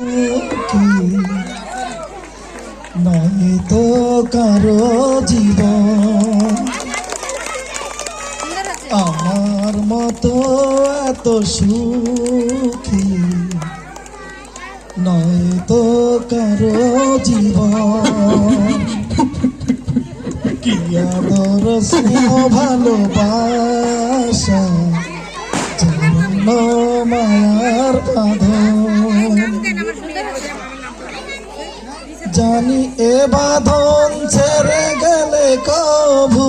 কি নয় তো কারো জীবন আমার মতো এত সুখী নয় তো কারো জীবন কি আদর স্নেহ ভালোবাসা জন্য মায়ার বাঁধন জানি এ বাঁধন ছেড়ে গেলে কভু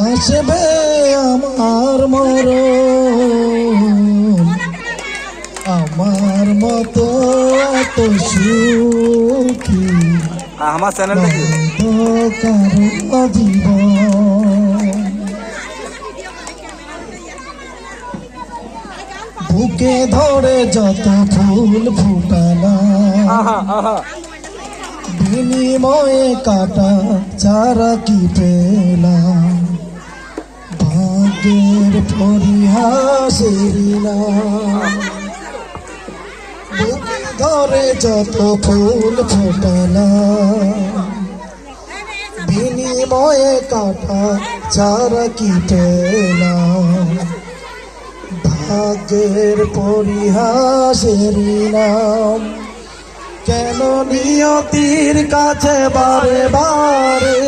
আসবে আমার মরণ আমার মতো এত সুখী আমার চ্যানেল তো কারো জীবন বুকে ধরে যত ফুল ফুটালাম বিনিময়ে কাটা চারা কি পেলাম ভাগ্যের পরিহাসের নাম বুকে ধরে যত ফুল ফোটালাম বিনিময়ে কাটা চারা কি পেলাম ভাগ্যের পরিহাসের নাম কেন নিয়তির কাছে বারে বারে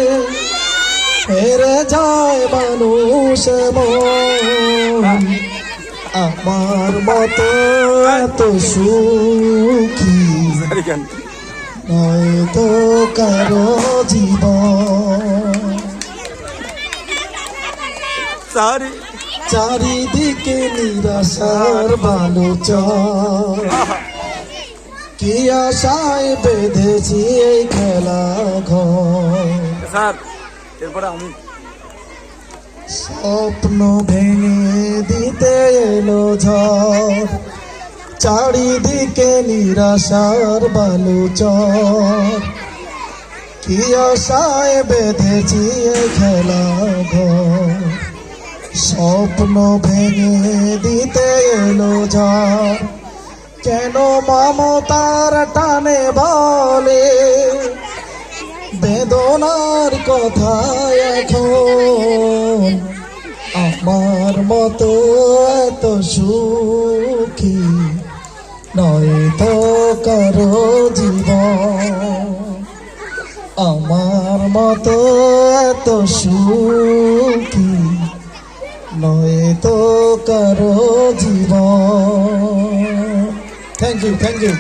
হেরে যায় মানুষ মন আমার মতো এত সুখী নয় তো কারো জীবন চারিদিকে নিরাশার বালুচর কি আশায় বেঁধেছি এই খেলা ঘর স্বপ্ন ভেঙে দিতে এলো ঝড় চারিদিকে নিরাশার বালুচর কি আশায় বেঁধেছি এই খেলা ঘর স্বপ্ন ভেঙে দিতে এলো ঝড় কেন মমতার টানে বলে বেদনার কথা এখন আমার মতো এত সুখী নয় তো কারো জীবন আমার মতো এত সুখী নয় তো কারো জীবন থ্যাংক ইউ